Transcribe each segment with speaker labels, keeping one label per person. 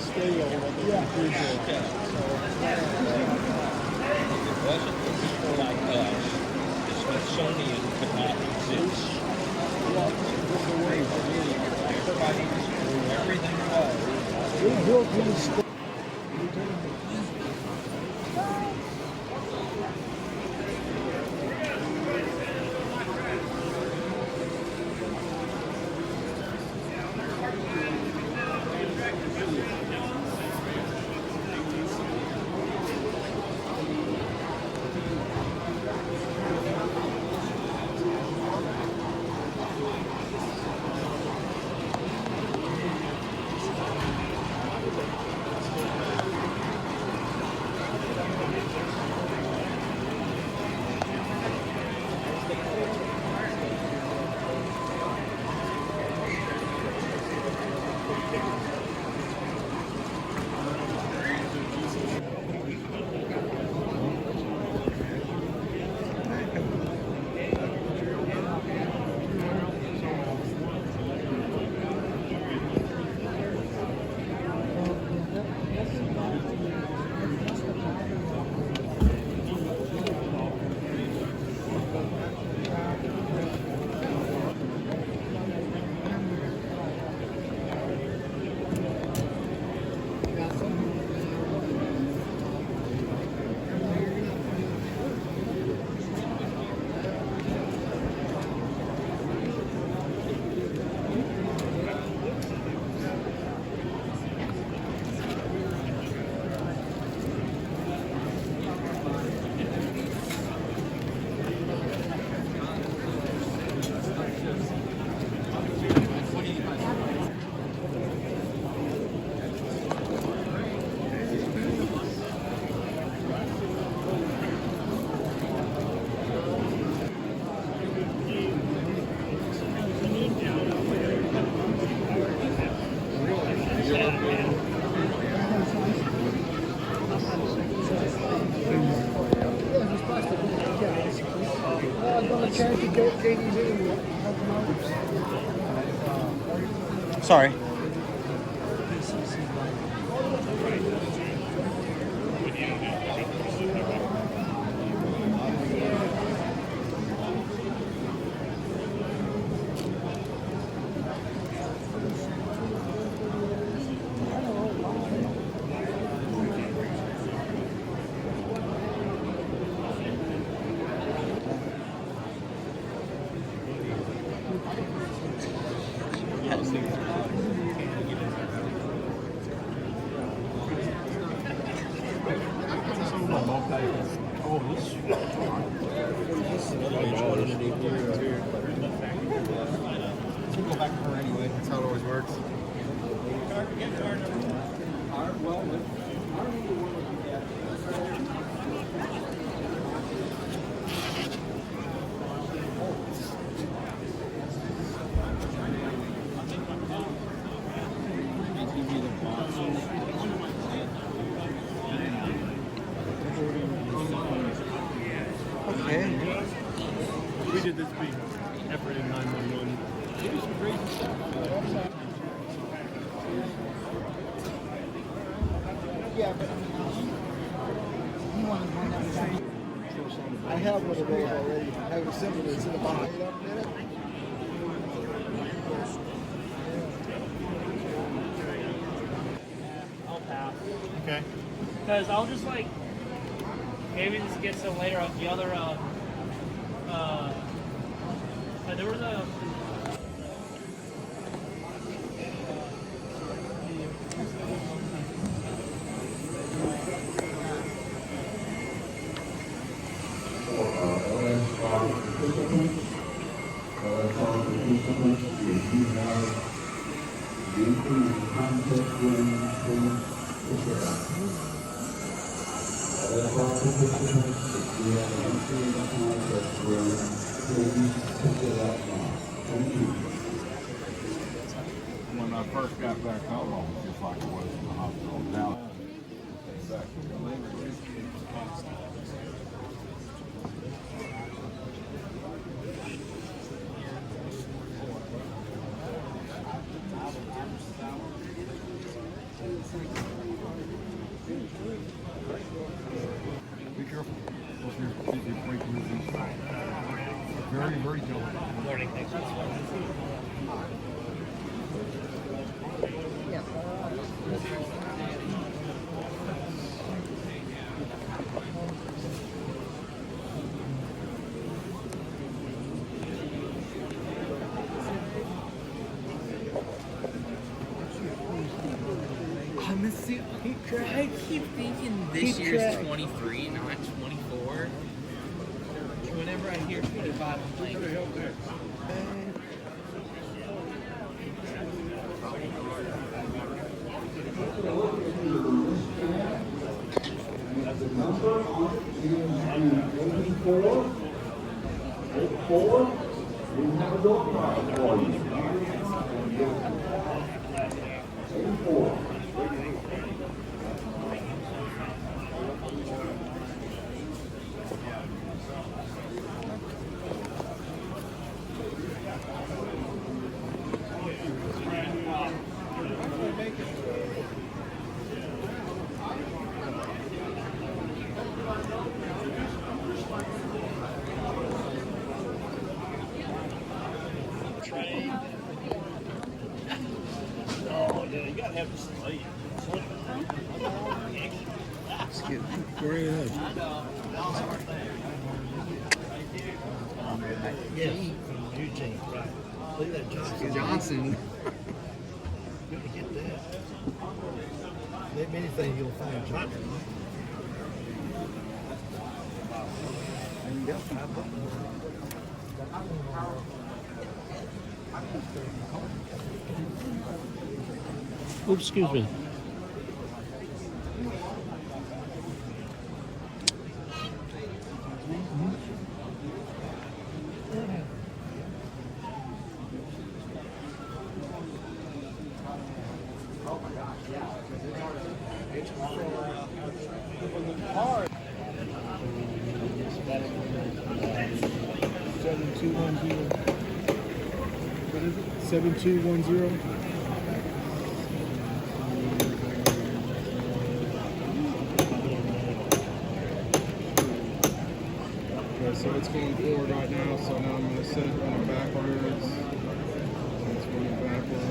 Speaker 1: scale of the cathedral.
Speaker 2: If it wasn't for people like us, the Smithsonian could not exist. Everybody just knew everything was.
Speaker 1: We built these
Speaker 3: Sorry.
Speaker 2: Go back to her anyway. That's how it always works.
Speaker 3: Okay.
Speaker 4: We did this big effort in 911. It was some crazy stuff.
Speaker 1: Yeah, but you want to find out exactly. I have one of those already. I have a symbol that's in the behind up in it.
Speaker 5: I'll pass.
Speaker 4: Okay.
Speaker 5: Because I'll just like, maybe this gets to later on the other, there was a,
Speaker 6: When I first got back home, I was just like I was in the hospital. Now, Be careful. You're breaking your feet. Very, very delicate.
Speaker 5: Morning, thanks.
Speaker 7: I keep thinking this year's 23, not 24. Whenever I hear 25, I'm like,
Speaker 5: Oh, yeah, you gotta have the slate.
Speaker 3: Excuse me.
Speaker 6: Where are you at?
Speaker 1: Yes. Eugene, right. Look at that Johnson.
Speaker 3: Johnson.
Speaker 1: Good to get that. If anything, you'll find Johnson.
Speaker 4: Oops, excuse me.
Speaker 6: What is it? 7210. Okay, so it's going forward right now, so now I'm going to set it running backwards. So it's running backwards.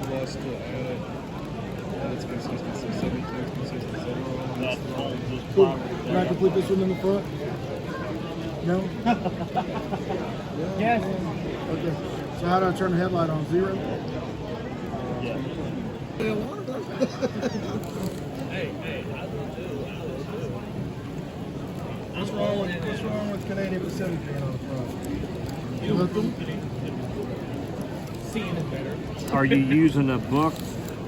Speaker 6: Plus to add its consistency, 72 consistency.
Speaker 1: Cool. Can I put this one in the front? No?
Speaker 5: Yes.
Speaker 1: Okay. So how do I turn the headlight on? 0? What's wrong with Canadian Pacific being on the front? You hooked them?
Speaker 5: Seeing it better.
Speaker 8: Are you using a book,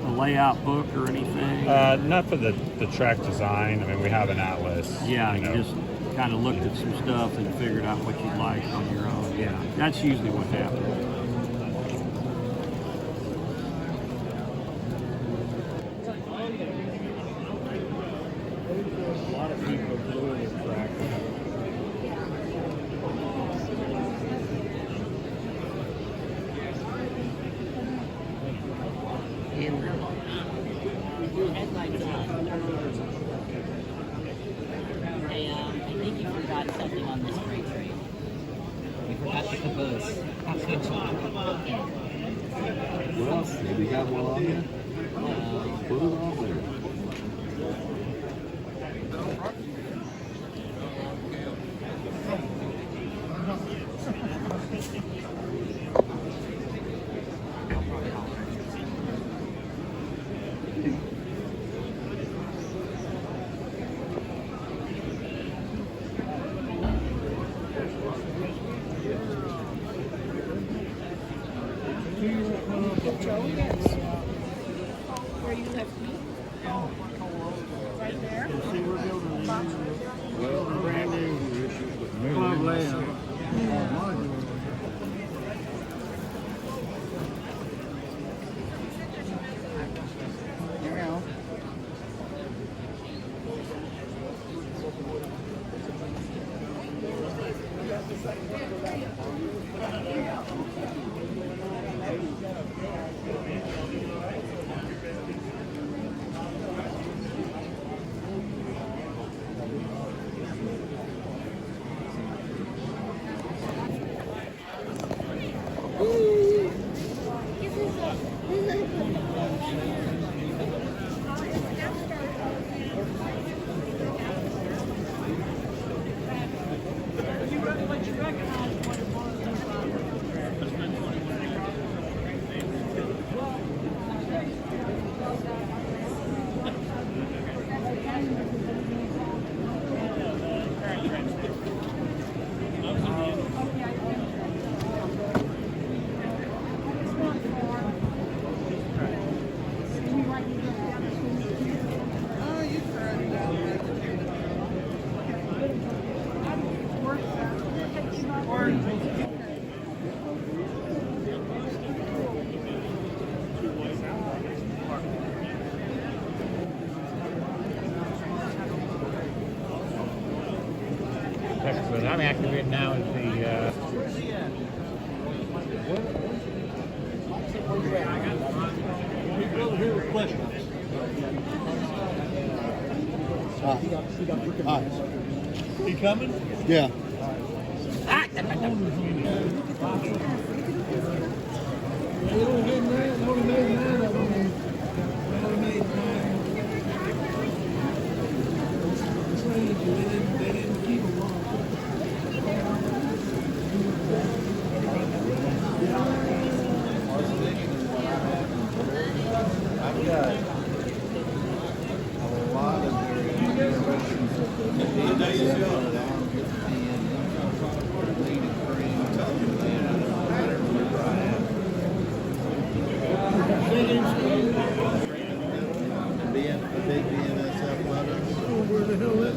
Speaker 8: a layout book or anything?
Speaker 9: Not for the track design. I mean, we have an atlas.
Speaker 8: Yeah,
Speaker 9: you know.
Speaker 8: you just kind of looked at some stuff and figured out what you'd like on your own. Yeah, that's usually what happens.
Speaker 4: A lot of people doing this track.
Speaker 10: Headlights on. Hey, I think you forgot something on this freight train. You forgot the caboose.
Speaker 3: Well, maybe got one on there. Put it on there.
Speaker 11: Where you left me? Right there.
Speaker 6: Well, brand new club layout.
Speaker 12: What I'm activating now is the
Speaker 1: He coming? Yeah.
Speaker 6: I've got a lot of generations of the big BNSF letter. Where the hell is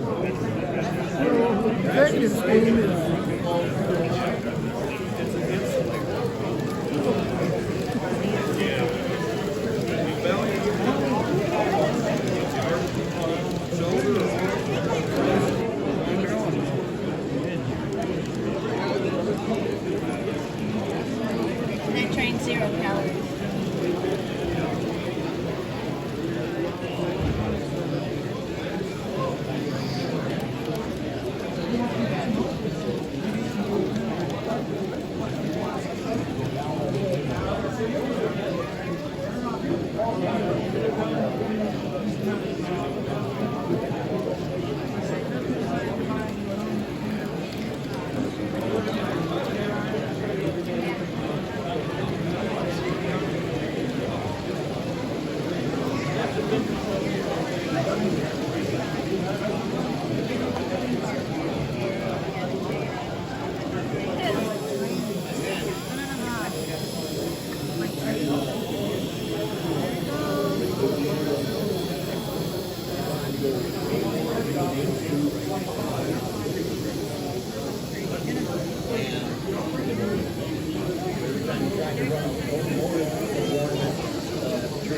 Speaker 11: They train 0 calories.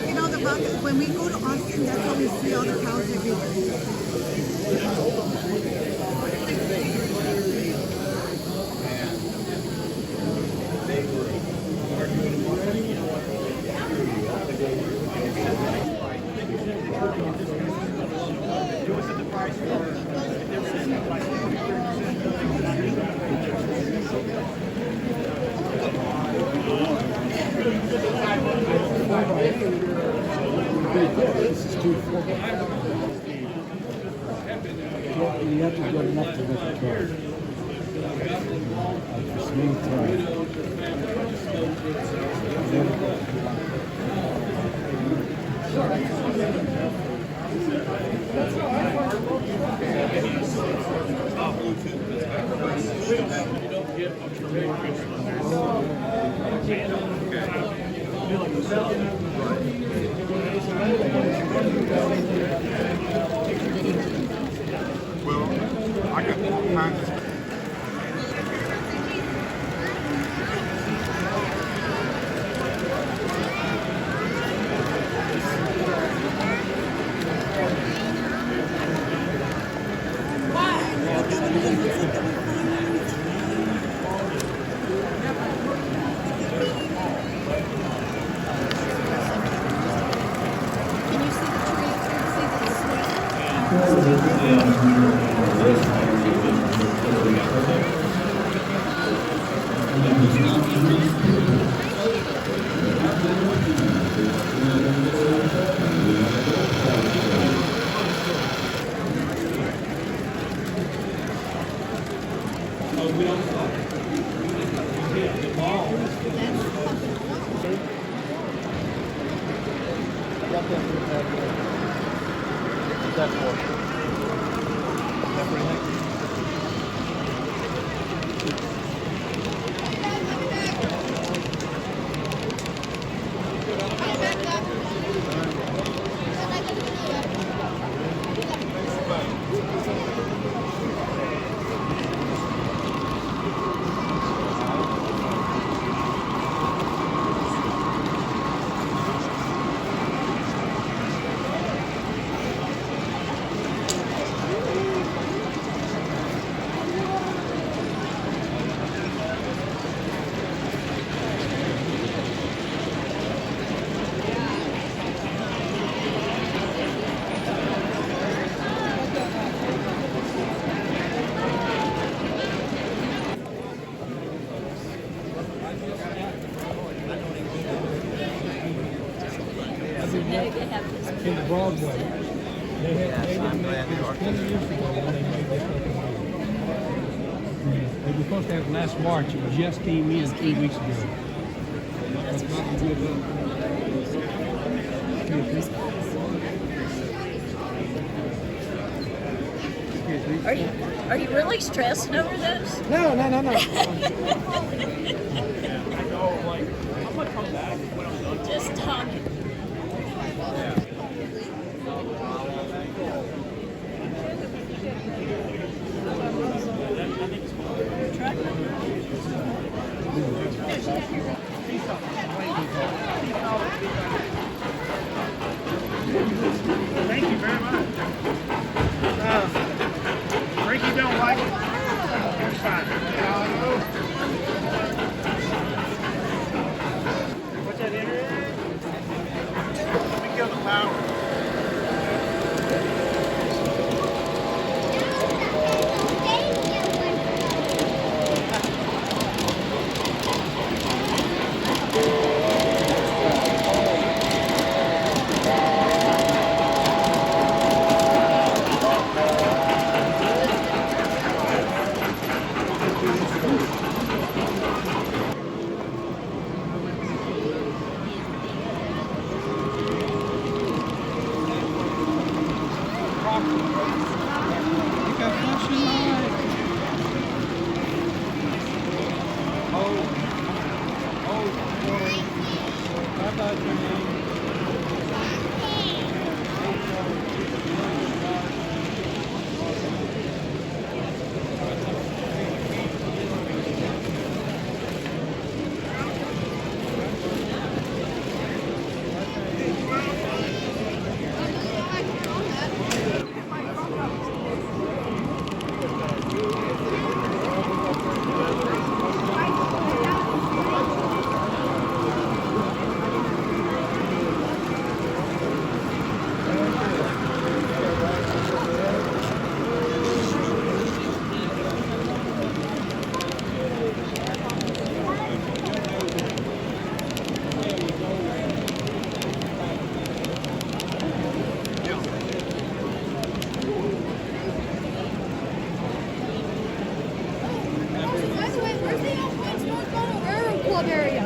Speaker 13: You know, when we go to Austin, that's how we see all the cows everywhere.
Speaker 1: This is 240. You have to get enough to make a turn. Like a smooth turn.
Speaker 6: Well, I got all kinds of
Speaker 4: In Broadway, they didn't make this 20 years ago when they made this fucking movie. They were supposed to have it last March. It just came in 3 weeks ago. That's not good.
Speaker 11: Are you really stressing over this?
Speaker 1: No.
Speaker 5: I'm gonna come back when I'm done.
Speaker 11: Just talking.
Speaker 5: Thank you very much. Ricky don't like it. It's fine. What's that in here? Let me kill the power.
Speaker 14: Where's the North Railroad Club area?